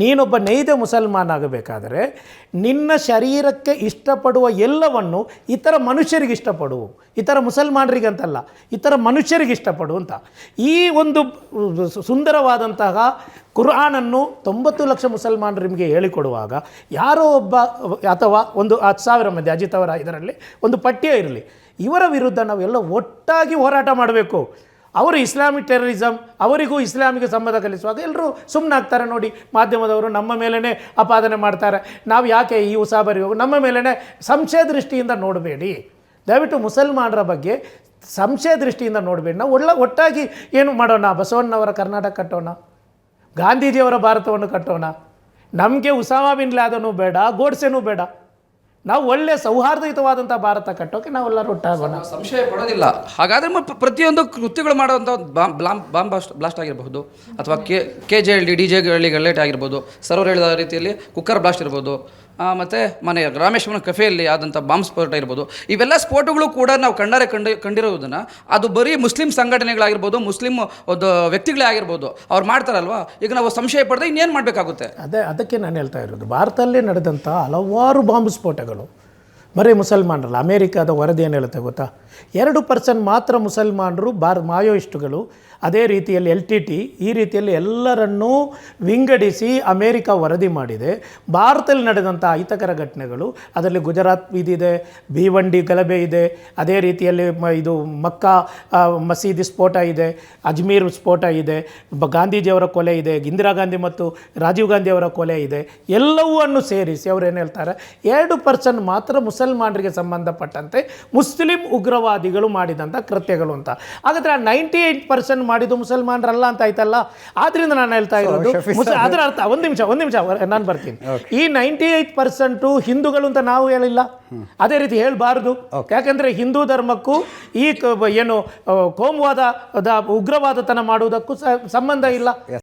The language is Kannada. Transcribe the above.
ನೀನೊಬ್ಬ ನೈಜ ಮುಸಲ್ಮಾನ್ ಆಗಬೇಕಾದರೆ ನಿನ್ನ ಶರೀರಕ್ಕೆ ಇಷ್ಟಪಡುವ ಎಲ್ಲವನ್ನು ಇತರ ಮನುಷ್ಯರಿಗೆ ಇಷ್ಟಪಡು, ಇತರ ಮುಸಲ್ಮಾನರಿಗಂತಲ್ಲ, ಇತರ ಮನುಷ್ಯರಿಗೆ ಇಷ್ಟಪಡು ಅಂತ. ಈ ಒಂದು ಸುಂದರವಾದಂತಹ ಕುರ್ಆನನ್ನು 90 ಲಕ್ಷ ಮುಸಲ್ಮಾನರು ನಿಮಗೆ ಹೇಳಿಕೊಡುವಾಗ ಯಾರೋ ಒಬ್ಬ ಅಥವಾ ಒಂದು 10,000 ಮಂದಿ, ಅಜಿತ್ ಅವರ ಇದರಲ್ಲಿ ಒಂದು ಪಠ್ಯ ಇರಲಿ, ಇವರ ವಿರುದ್ಧ ನಾವೆಲ್ಲ ಒಟ್ಟಾಗಿ ಹೋರಾಟ ಮಾಡಬೇಕು. ಅವರು ಇಸ್ಲಾಮಿಕ್ ಟೆರರಿಸಮ್, ಅವರಿಗೂ ಇಸ್ಲಾಮಿಗೆ ಸಂಬಂಧ ಕಲಿಸುವಾಗ ಎಲ್ಲರೂ ಸುಮ್ಮನಾಗ್ತಾರೆ. ನೋಡಿ, ಮಾಧ್ಯಮದವರು ನಮ್ಮ ಮೇಲೇ ಅಪಾದನೆ ಮಾಡ್ತಾರೆ, ನಾವು ಯಾಕೆ ಈ ಉಸಾಬರಿ ಹೋಗಿ ನಮ್ಮ ಮೇಲೇ ಸಂಶಯ ದೃಷ್ಟಿಯಿಂದ ನೋಡಬೇಡಿ. ದಯವಿಟ್ಟು ಮುಸಲ್ಮಾನರ ಬಗ್ಗೆ ಸಂಶಯ ದೃಷ್ಟಿಯಿಂದ ನೋಡಬೇಡಿ. ನಾವು ಒಟ್ಟಾಗಿ ಏನು ಮಾಡೋಣ, ಬಸವಣ್ಣವರ ಕರ್ನಾಟಕ ಕಟ್ಟೋಣ, ಗಾಂಧೀಜಿಯವರ ಭಾರತವನ್ನು ಕಟ್ಟೋಣ. ನಮಗೆ ಉಸಾಮಾ ಬಿನ್ ಲಾದನೂ ಬೇಡ, ಗೋಡ್ಸೆನೂ ಬೇಡ. ನಾವು ಒಳ್ಳೆ ಸೌಹಾರ್ದಯುತವಾದಂಥ ಭಾರತ ಕಟ್ಟೋಕೆ ನಾವೆಲ್ಲರೂ ಒಟ್ಟಾಗೋಣ, ಸಂಶಯ ಪಡೋದಿಲ್ಲ. ಹಾಗಾದರೆ ಪ್ರತಿಯೊಂದು ಕೃತ್ಯಗಳು ಮಾಡೋವಂಥ ಬಾಂಬ್ ಬ್ಲಾಸ್ಟ್ ಆಗಿರಬಹುದು, ಅಥವಾ KJLD DJ ಗಲ್ಲೇಟ್ ಆಗಿರ್ಬೋದು, ಸರ್ವರ್ ಹೇಳಿದ ರೀತಿಯಲ್ಲಿ ಕುಕ್ಕರ್ ಬ್ಲಾಸ್ಟ್ ಇರ್ಬೋದು, ಮತ್ತು ಮನೆ ರಾಮೇಶ್ವರನ ಕಫೆಯಲ್ಲಿ ಆದಂಥ ಬಾಂಬ್ ಸ್ಫೋಟ ಇರ್ಬೋದು. ಇವೆಲ್ಲ ಸ್ಫೋಟಗಳು ಕೂಡ ನಾವು ಕಂಡಿರೋದನ್ನು ಅದು ಬರೀ ಮುಸ್ಲಿಂ ಸಂಘಟನೆಗಳಾಗಿರ್ಬೋದು, ಮುಸ್ಲಿಂ ಒಂದು ವ್ಯಕ್ತಿಗಳೇ ಆಗಿರ್ಬೋದು, ಅವ್ರು ಮಾಡ್ತಾರಲ್ವ. ಈಗ ನಾವು ಸಂಶಯ ಪಡೆದ್ರೆ ಇನ್ನೇನು ಮಾಡಬೇಕಾಗುತ್ತೆ? ಅದಕ್ಕೆ ನಾನು ಹೇಳ್ತಾ ಇರೋದು, ಭಾರತದಲ್ಲೇ ನಡೆದಂಥ ಹಲವಾರು ಬಾಂಬ್ ಸ್ಫೋಟಗಳು ಬರೀ ಮುಸಲ್ಮಾನರಲ್ಲ. ಅಮೇರಿಕಾದ ವರದಿ ಏನು ಹೇಳುತ್ತೆ ಗೊತ್ತಾ, 2% ಮಾತ್ರ ಮುಸಲ್ಮಾನರು ಮಾಯೋಯಿಸ್ಟುಗಳು, ಅದೇ ರೀತಿಯಲ್ಲಿ LTT, ಈ ರೀತಿಯಲ್ಲಿ ಎಲ್ಲರನ್ನೂ ವಿಂಗಡಿಸಿ ಅಮೇರಿಕಾ ವರದಿ ಮಾಡಿದೆ. ಭಾರತದಲ್ಲಿ ನಡೆದಂಥ ಅಹಿತಕರ ಘಟನೆಗಳು, ಅದರಲ್ಲಿ ಗುಜರಾತ್ ಇದಿದೆ, ಭೀವಂಡಿ ಗಲಭೆ ಇದೆ, ಅದೇ ರೀತಿಯಲ್ಲಿ ಇದು ಮಕ್ಕಾ ಮಸೀದಿ ಸ್ಫೋಟ ಇದೆ, ಅಜ್ಮೀರ್ ಸ್ಫೋಟ ಇದೆ, ಗಾಂಧೀಜಿಯವರ ಕೊಲೆ ಇದೆ, ಇಂದಿರಾ ಗಾಂಧಿ ಮತ್ತು ರಾಜೀವ್ ಗಾಂಧಿಯವರ ಕೊಲೆ ಇದೆ. ಎಲ್ಲವನ್ನೂ ಸೇರಿಸಿ ಅವ್ರು ಏನು ಹೇಳ್ತಾರೆ, 2% ಮಾತ್ರ ಮುಸಲ್ಮಾನರಿಗೆ ಸಂಬಂಧಪಟ್ಟಂತೆ ಮುಸ್ಲಿಂ ಉಗ್ರವಾದಿಗಳು ಮಾಡಿದಂಥ ಕೃತ್ಯಗಳು ಅಂತ. ಹಾಗಾದರೆ 98% ಮಾಡಿದ್ದು ಮುಸಲ್ಮಾನರಲ್ಲ ಅಂತ ಆಯ್ತಲ್ಲ. ಆದ್ರಿಂದ ನಾನು ಹೇಳ್ತಾ ಇರೋದು ಅದರ ಅರ್ಥ, ಒಂದು ನಿಮಿಷ ನಾನು ಬರ್ತೀನಿ. ಈ 98% ಹಿಂದೂಗಳು ಅಂತ ನಾವು ಹೇಳಿಲ್ಲ, ಅದೇ ರೀತಿ ಹೇಳಬಾರ್ದು. ಯಾಕಂದರೆ ಹಿಂದೂ ಧರ್ಮಕ್ಕೂ ಈ ಏನು ಕೋಮುವಾದ ಉಗ್ರವಾದತನ ಮಾಡುವುದಕ್ಕೂ ಸಂಬಂಧ ಇಲ್ಲ.